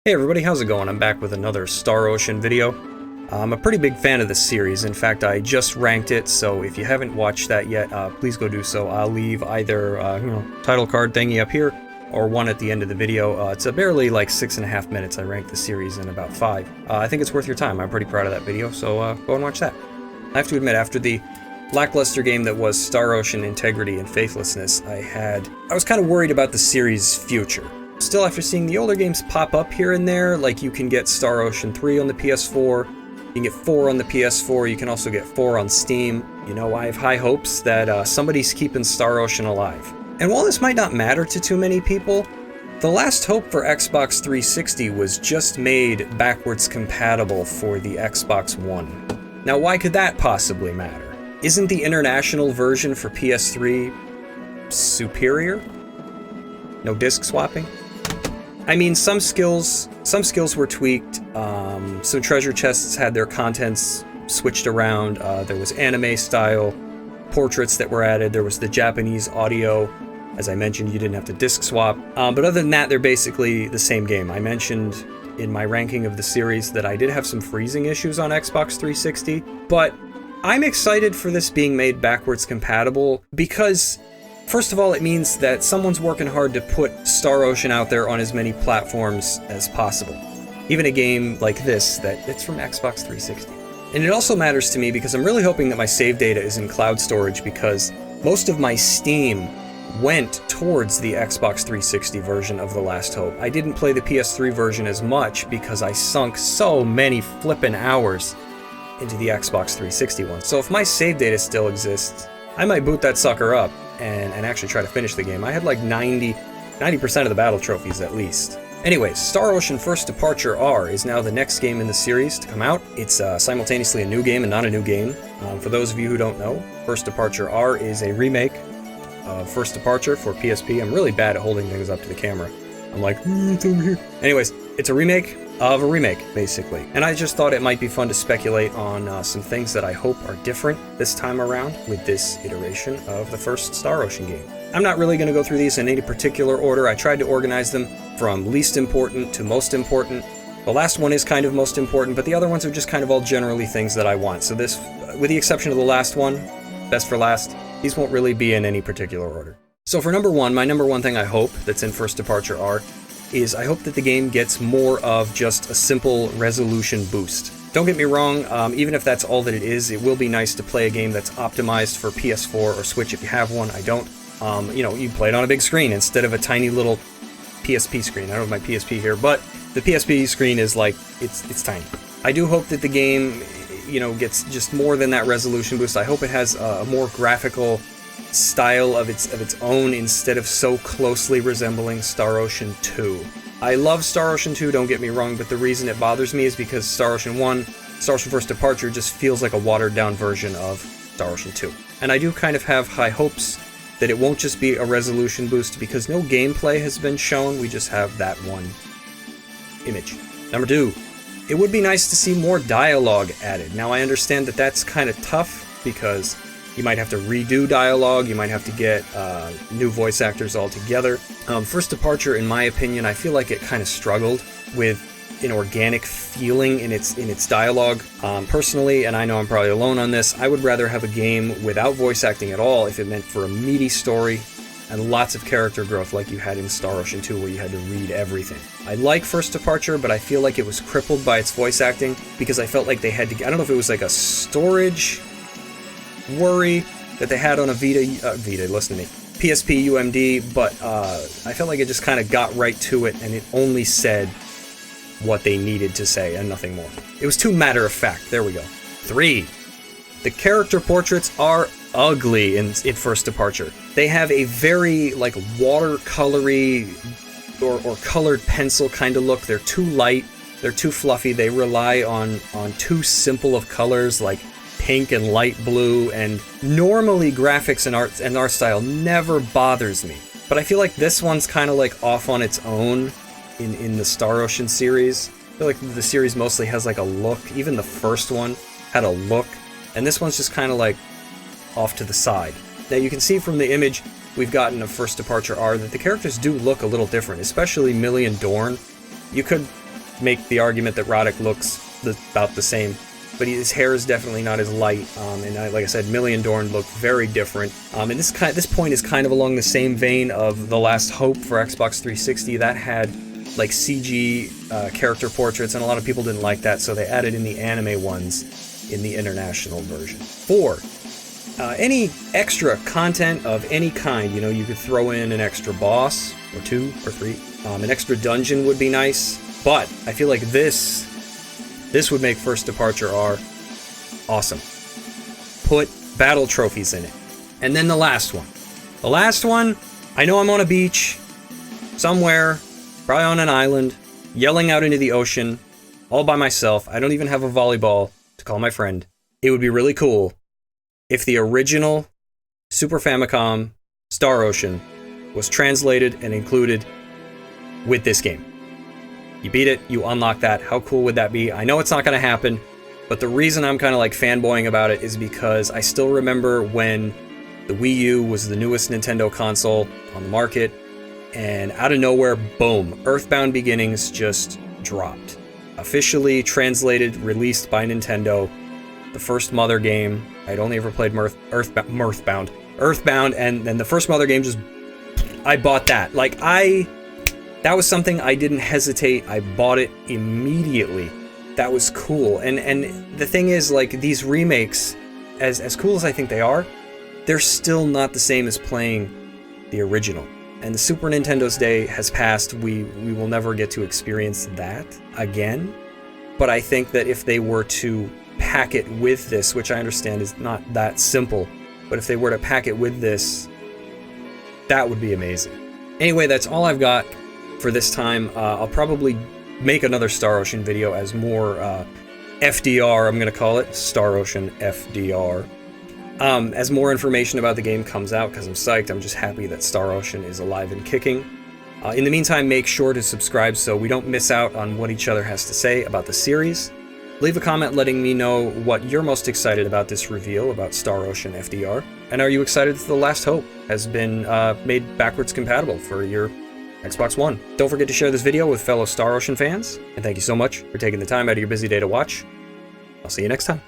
Hey everybody, how's it going? I'm back with another Star Ocean video. I'm a pretty big fan of this series. In fact, I just ranked it, so if you haven't watched that yet, please go do so. I'll leave either, title card thingy up here, or one at the end of the video. It's a barely like 6.5 minutes. I ranked the series in about 5. I think it's worth your time. I'm pretty proud of that video, so go and watch that. I have to admit, after the lackluster game that was Star Ocean Integrity and Faithlessness, I was kind of worried about the series' future. Still, after seeing the older games pop up here and there, like you can get Star Ocean 3 on the PS4, you can get 4 on the PS4, you can also get 4 on Steam. You know, I have high hopes that somebody's keeping Star Ocean alive. And while this might not matter to too many people, the last hope for Xbox 360 was just made backwards compatible for the Xbox One. Now, why could that possibly matter? Isn't the international version for PS3 superior? No disc swapping? I mean, some skills were tweaked, some treasure chests had their contents switched around, there was anime-style portraits that were added, there was the Japanese audio. As I mentioned, you didn't have to disc swap, but other than that, they're basically the same game. I mentioned in my ranking of the series that I did have some freezing issues on Xbox 360, but I'm excited for this being made backwards compatible because first of all, it means that someone's working hard to put Star Ocean out there on as many platforms as possible. Even a game like this, it's from Xbox 360. And it also matters to me because I'm really hoping that my save data is in cloud storage because most of my Steam went towards the Xbox 360 version of The Last Hope. I didn't play the PS3 version as much because I sunk so many flippin' hours into the Xbox 360 one. So if my save data still exists, I might boot that sucker up and actually try to finish the game. I had like 90% of the battle trophies at least. Anyways, Star Ocean First Departure R is now the next game in the series to come out. It's simultaneously a new game and not a new game. For those of you who don't know, First Departure R is a remake of First Departure for PSP. I'm really bad at holding things up to the camera. I'm like, it's over here. Anyways, it's a remake of a remake, basically. And I just thought it might be fun to speculate on some things that I hope are different this time around with this iteration of the first Star Ocean game. I'm not really going to go through these in any particular order. I tried to organize them from least important to most important. The last one is kind of most important, but the other ones are just kind of all generally things that I want. So this, with the exception of the last one, best for last, these won't really be in any particular order. So for number one, my number one thing I hope that's in First Departure R is I hope that the game gets more of just a simple resolution boost. Don't get me wrong, even if that's all that it is, it will be nice to play a game that's optimized for PS4 or Switch if you have one. I don't. You play it on a big screen instead of a tiny little PSP screen. I don't have my PSP here, but the PSP screen is like, it's tiny. I do hope that the game, gets just more than that resolution boost. I hope it has a more graphical style of its own instead of so closely resembling Star Ocean 2. I love Star Ocean 2, don't get me wrong, but the reason it bothers me is because Star Ocean 1, Star Ocean First Departure just feels like a watered down version of Star Ocean 2. And I do kind of have high hopes that it won't just be a resolution boost because no gameplay has been shown, we just have that one image. Number 2, it would be nice to see more dialogue added. Now I understand that that's kind of tough because you might have to redo dialogue, you might have to get new voice actors altogether. First Departure, in my opinion, I feel like it kind of struggled with an organic feeling in its dialogue. Personally, and I know I'm probably alone on this, I would rather have a game without voice acting at all if it meant for a meaty story and lots of character growth like you had in Star Ocean 2 where you had to read everything. I like First Departure, but I feel like it was crippled by its voice acting because I felt like they had to, I don't know if it was like a storage worry that they had on a listen to me, PSP UMD, but I felt like it just kind of got right to it and it only said what they needed to say and nothing more. It was too matter of fact. There we go. 3. The character portraits are ugly in First Departure. They have a very like watercolory or colored pencil kind of look. They're too light, they're too fluffy, they rely on too simple of colors like pink and light blue, and normally graphics and art style never bothers me. But I feel like this one's kind of like off on its own in the Star Ocean series. I feel like the series mostly has like a look. Even the first one had a look, and this one's just kind of like off to the side. Now you can see from the image we've gotten of First Departure R that the characters do look a little different, especially Millie and Dorn. You could make the argument that Roddick looks about the same, but his hair is definitely not as light, and like I said, Million Dorn look very different. And this point is kind of along the same vein of The Last Hope for Xbox 360. That had like CG character portraits, and a lot of people didn't like that, so they added in the anime ones in the international version. 4. Any extra content of any kind, you could throw in an extra boss, or 2, or 3. An extra dungeon would be nice, but I feel like this would make First Departure R awesome. Put battle trophies in it. And then the last one. The last one, I know I'm on a beach, somewhere, probably on an island, yelling out into the ocean, all by myself. I don't even have a volleyball to call my friend. It would be really cool if the original Super Famicom Star Ocean was translated and included with this game. You beat it, you unlock that. How cool would that be? I know it's not going to happen, but the reason I'm kind of like fanboying about it is because I still remember when the Wii U was the newest Nintendo console on the market, and out of nowhere, boom, Earthbound Beginnings just dropped. Officially translated, released by Nintendo, the first Mother game. I'd only ever played Earthbound, and then the first Mother game I bought that. That was something I didn't hesitate. I bought it immediately. That was cool. And the thing is, like, these remakes, as cool as I think they are, they're still not the same as playing the original. And the Super Nintendo's day has passed. We will never get to experience that again. But I think that if they were to pack it with this, which I understand is not that simple, but if they were to pack it with this, that would be amazing. Anyway, that's all I've got for this time. I'll probably make another Star Ocean video as more FDR, I'm going to call it, Star Ocean FDR. As more information about the game comes out, because I'm psyched. I'm just happy that Star Ocean is alive and kicking. In the meantime, make sure to subscribe so we don't miss out on what each other has to say about the series. Leave a comment letting me know what you're most excited about this reveal about Star Ocean FDR. And are you excited that The Last Hope has been made backwards compatible for your Xbox One? Don't forget to share this video with fellow Star Ocean fans. And thank you so much for taking the time out of your busy day to watch. I'll see you next time.